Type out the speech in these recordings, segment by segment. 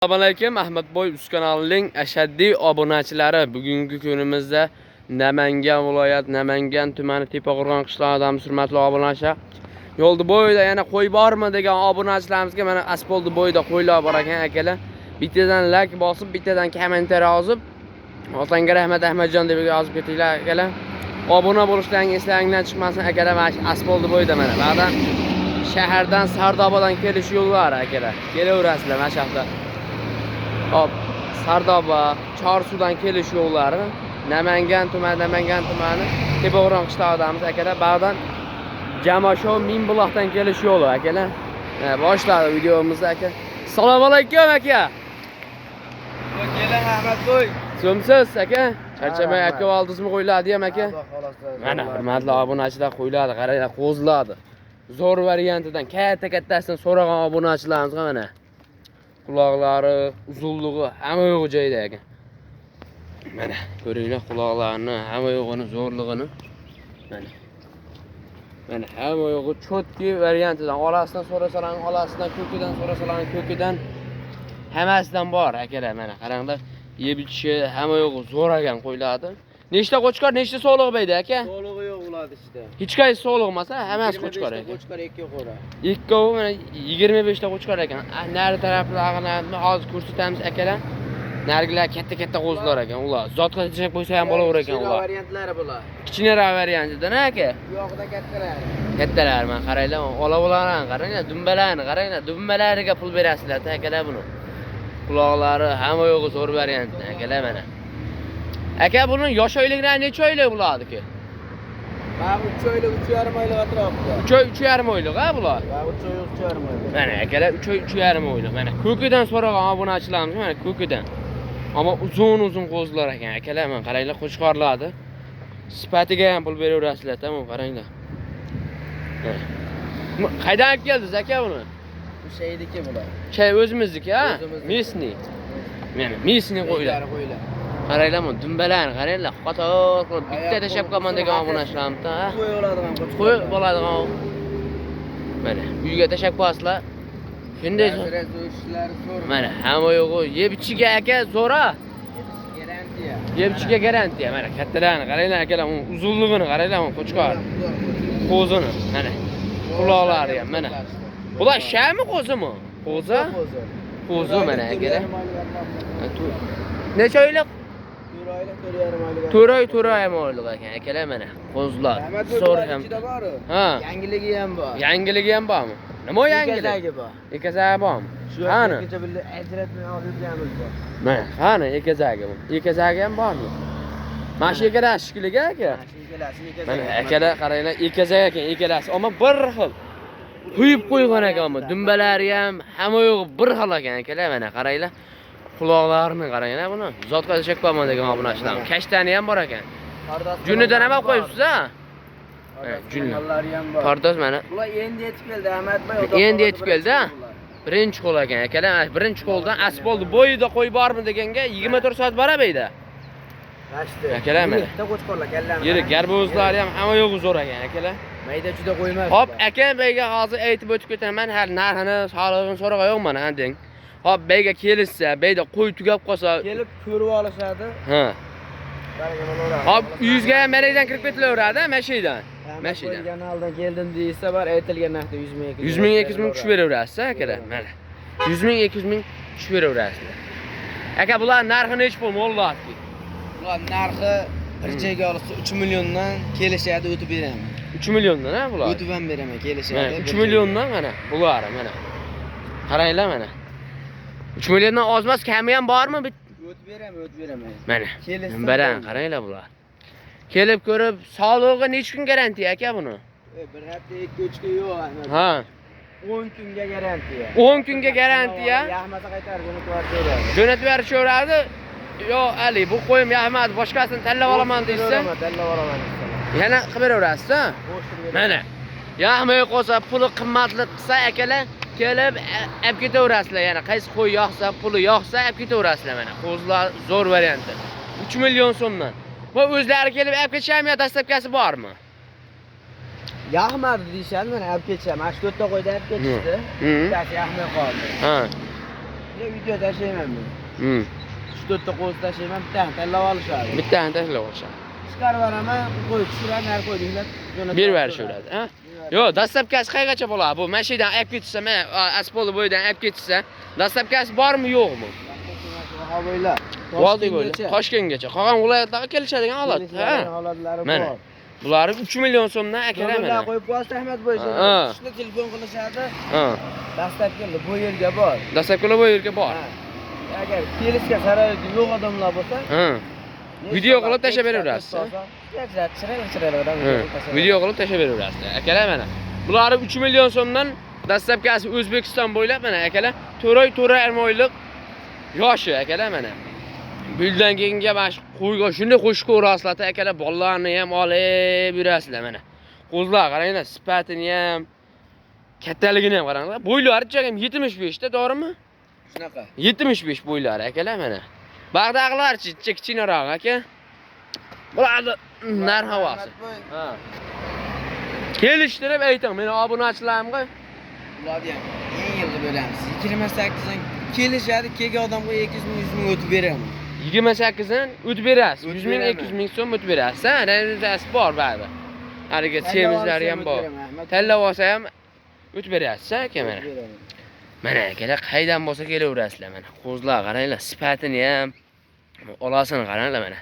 Assalomualaykum, Ahmadboy Uz kanalining ashaddiy obunachilari. Bugungi kunimizda Namangan viloyat, Namangan tumani Tepaqo'rg'on qishlog'idan hurmatli obunachilar. Yo'lda bo'yida yana qo'y bormi degan obunachilarimizga mana asfaltda bo'yida qo'ylar bor ekan akalar. Bittadan like bosib, bittadan kommentar yozib, otangga rahmat Ahmadjon deb yozib ketinglar akalar. Obuna bo'lishlaringizni eslaridan chiqmasin akalar. Mana asfaltda bo'yida mana. Ba'dan shahardan Sardobadan kelish yo'llari akalar. Kelaverasizlar mana shu yoqda. Hop, Sardoba, Chorsudan kelish yo'llari, Namangan tumani, Tepaqo'rg'on qishlog'idamiz akalar. Ba'dan Jamashov Minbuloqdan kelish yo'li akalar. Boshladi videomizni aka. Assalomu alaykum aka. Keling Ahmadboy. So'msiz aka. Charchamay aka oldizmi qo'yiladi ham aka. Mana hurmatli obunachilar qo'yiladi, qaranglar, qo'ziladi. Zo'r variantidan katta-kattasidan so'ragan obunachilarimiz mana. Quloqlari, uzunligi hamma yo'q joyda ekan. Mana ko'ringlar quloqlarini, hamma yo'g'ini, zo'rligini. Mana hamma yo'g'i chotki variantidan, olasidan so'rasalar, olasidan, ko'kidan so'rasalar, ko'kidan hammasidan bor akalar. Mana qaranglar, yeb ichishi hamma yo'g'i zo'r ekan qo'yiladi. Nechta qo'chqor, nechta so'liq bayda aka? So'lig'i yo'q bo'ladi ichida. Hech qaysi so'liq emas, hammasi qo'chqor ekan. Qo'chqor 2 qo'ra. Ikkovi mana 25 ta qo'chqor ekan. Nari taraflarini hozir ko'rsatamiz akalar. Narigilar katta-katta qo'zlar ekan ular. Zotga teshib qo'ysa ham bo'laver ekan ular. Variantlari bular. Kichkinaroq variantidan aka. Bu yoqda kattalar. Kattalar mana qaranglar, ola-olalarni qaranglar, dumbalarni qaranglar, dumbalariga pul berasizlar akalar buni. Quloqlari hamma yo'g'i zo'r variant akalar mana. Aka buni yosh oyliklari necha oylik bo'ladi-ki? Mana 3 oylik, 3,5 oylik atrofida. 3,5 oylik ha bular. Mana 3 oylik, 3,5 oylik. Mana akalar 3,5 oylik. Mana ko'kidan so'ragan obunachilarimiz mana ko'kidan. Ammo uzun qo'zlar ekan akalar, mana qaranglar, qo'chqorlardi. Sifatiga ham pul beraverasizlar, tamom qaranglar. Qaydan olib keldingiz aka buni? Bu shaydiki bular. Chay o'zimizniki ha? Misni. Mana misni qo'ylar. Qaranglar, bu dumbalarni qaranglar, qator qilib bitta tashab qolman degan obunachilarimizda, ha? Qo'y bo'ladigan qo'chqor. Qo'y bo'ladigan. Mana uyga tashab qo'yasizlar. Shunday mana hamma yo'g'i yeb ichiga aka zo'ra. Garantiya. Yeb ichiga garantiya. Mana kattalarni qaranglar akalar, uzunligini qaranglar, qo'chqor. Qo'zini, mana. Quloqlari ham mana. Bular shami qo'zimi? Qo'zi? Qo'zi mana akalar. Necha oylik? 4 oylik ekan akalar mana. Qo'zlar. Zo'r ham. Ha. Yangiligi ham bor. Yangiligi ham bormi? Nima yangilik? Ekazagi bor. Ekazagi bormi? Qani? Kecha birga ajratmay olganimiz bor. Mana, qani ekazagi bu? Ekazagi ham bormi? Mana shu ekalasi shikiliga aka. Mana akalar qaranglar, ekazagi ekan, ekalasi, ammo bir xil. Quyib qo'ygan ekan, ammo dumbalari ham hamma yo'g'i bir xil ekan akalar, mana qaranglar. Quloqlarini qaranglar buni. Zotga tashak qo'yman degan obunachilar. Kashtani ham bor ekan. Junidan ham qo'yibsiz a? Junni. Pardoz mana. Bular endi yetib keldi Ahmadboy. Endi yetib keldi a? Birinchi qo'l ekan akalar. Birinchi qo'ldan asfalt bo'yida qo'y bormi deganga 24 soat borabeyda. Rashti. Akalar mana. Bitta qo'chqorlar kallami. Yirik garbozlari ham hamma yo'g'i zo'r ekan akalar. Mayda juda qo'ymas. Hop, aka beyga hozir aytib o'tib ketaman. Har narxini, sog'lig'ini so'ragan yo'qman ha deng. Hop, beyga kelishsa, beyda qo'y tugab qolsa, Kelib ko'rib olishadi. ha. Hop, uyingizga ham maradan kirib ketilaveradi, mashidan. Mashidan. Kanaldan keldim deysa bor, aytilgan narxda 100 ming, 100 ming, 200 ming tushib beraverasiz akalar. Mana. 100 ming, 200 ming tushib beraverasizlar. Aka, bular narxi nech pul bo'ladi? Bular narxi bir joyga olsa 3 milliondan kelishadi, o'tib beraman. 3 milliondan ha bular. O'tib ham beraman, kelishadi. Mana 3 milliondan mana bular mana. Qaranglar mana. 3 milliondan ozmas, kami ham bormi? O'tib beraman. Mana. Baran, qaranglar bular. Kelib ko'rib, sog'lig'iga necha kun garantiya aka buni? Bir hafta 2-3 kun yo'q. Ha. 10 kunga garantiya. 10 kunga garantiya. Yaxmasa qaytarib jo'natib Jo'natib berishaveradi. Yo, Ali, bu qo'yim yaxmat, boshqasini tanlab olaman deysa, tanlab olaman. yana qilib beraverasiz, ha? Mana. Yaxmay qolsa, puli qimmatli qilsa akalar, kelib olib ketaverasizlar. Yana qaysi qo'y yoqsa, puli yoqsa olib ketaverasizlar mana. Qo'zlar zo'r varianti. 3 million so'mdan. Bu o'zlari kelib olib ketishamiya dastlabkasi bormi? Yaxmadi deyishadi, mana olib ketisham. Mana shu 4 ta qo'yda olib ketishdi. Bittasi yaxmay qoldi. Ha. video tashlayman men. Hmm. 3-4 ta qo'z tashlayman, bittani tanlab olishadi. Bittani tashlab olishadi. Chiqarib beraman, qo'yib tushiradi, nar qo'ydinglar. Bir berishaveradi, ha? Yo, dastlabkasi qayergacha bo'ladi? Bu mashidan olib ketsa, men asfalt bo'yidan olib ketsa, dastlabkasi bormi, yo'qmi? Havoylar. Bo'ldi bo'ldi. Toshkentgacha. Qolgan viloyatlarga kelishadigan holat, ha? Holatlari Mana. bor. Bularni 3 million so'mdan akalar Bular mana. qo'yib qo'yasiz Ahmad bo'yicha. Ha. Shunda telefon qilishadi. Ha. Dastlabki bu yerga bor. Dastlabki bu yerga bor. Ha. Agar kelishga sharoiti yo'q odamlar bo'lsa, Ha. Video qilib tashlab beraverasiz. Video qilib tashlab beraverasiz. Akalar mana. Bular 3 million so'mdan dastlabkasi O'zbekiston bo'ylab mana akalar 4 oylik yoshi akalar mana. Bundan keyinga bash qo'yga shunday qo'shib ko'rasizlar akalar, bolalarni ham olib yurasizlar mana. Qo'zlar qaranglar, sifatini ham, kattaligini ham qaranglar. Bo'ylari chaqam 75 ta, to'g'rimi? Shunaqa. 75 bo'ylari akalar mana. Bag'daqlarchi kichkinaroq aka. Bularni narx-navosi. Ha. Kelishtirib ayting, meni obunachilarimga. Ularni ham eng yilda bo'lamiz. 28dan kelishadi, kelgan odamga 200 ming 100 ming o'tib beraman. 28 dan o'tib berasiz. 100 ming 200 ming so'm o'tib berasiz. Ha, rejasi bor baribir. Hariga semizlari ham bor. Tanlab olsa ham o'tib berasiz aka mana. Mana akalar qaydan bo'lsa kelaverasizlar mana. Qo'zlar qaranglar, sifatini ham, olasini qaranglar mana.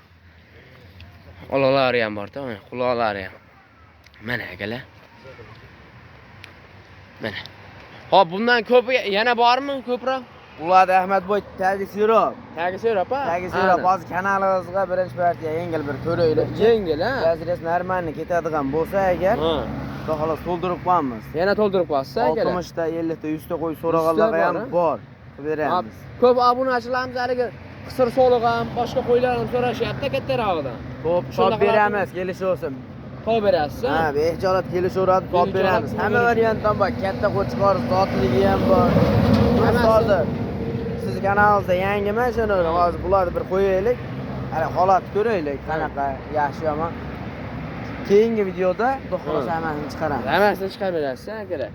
Olalari ham bor-da, mana quloqlari ham. Mana akalar. Mana. Hop, bundan ko'pi yana bormi? Ko'proq? Ularda Ahmad bo'y tagi sirop. Tagi sirop, ha? Tagi sirop. Hozir kanalimizga birinchi partiya yengil bir to'raylar. Yengil, ha? Gazres normalni ketadigan bo'lsa agar, xudo xolos to'ldirib qo'yamiz. Yana to'ldirib qo'yasiz akalar. 60 ta, 50 ta, 100 ta qo'y so'raganlar ham bor. Qilib beramiz. Ko'p obunachilarimiz haliga qisir so'liq ham, boshqa qo'ylar ham so'rashyapti kattarog'idan. Xo'p, top beramiz, kelishsin. Top berasiz, ha? Ha, behijolat kelishaveradi, top beramiz. Hamma variantdan bor, katta qo'chqor, zotligi ham bor. Hozir siz kanalingizda yangi mashina, hozir bularni bir qo'yaylik. Hali holatni ko'raylik, qanaqa, yaxshi yomon. Keyingi videoda xolos hammasini chiqaramiz. Hammasini chiqarib berasiz, akalar.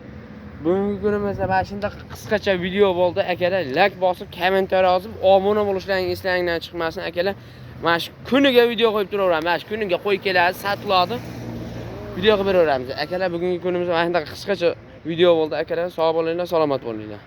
Bugungi kunimizda mana shunday qisqacha video bo'ldi, akalar. Like bosib, kommentariy yozib, obuna bo'lishlaringizni eslangdan chiqmasin, akalar. Mana shu kuniga video qo'yib turaveramiz. Mana shu kuniga qo'y keladi, sotiladi. Video qilib beraveramiz. Akalar, bugungi kunimizda mana shunday qisqacha video bo'ldi, akalar. Sog' bo'linglar, salomat bo'linglar.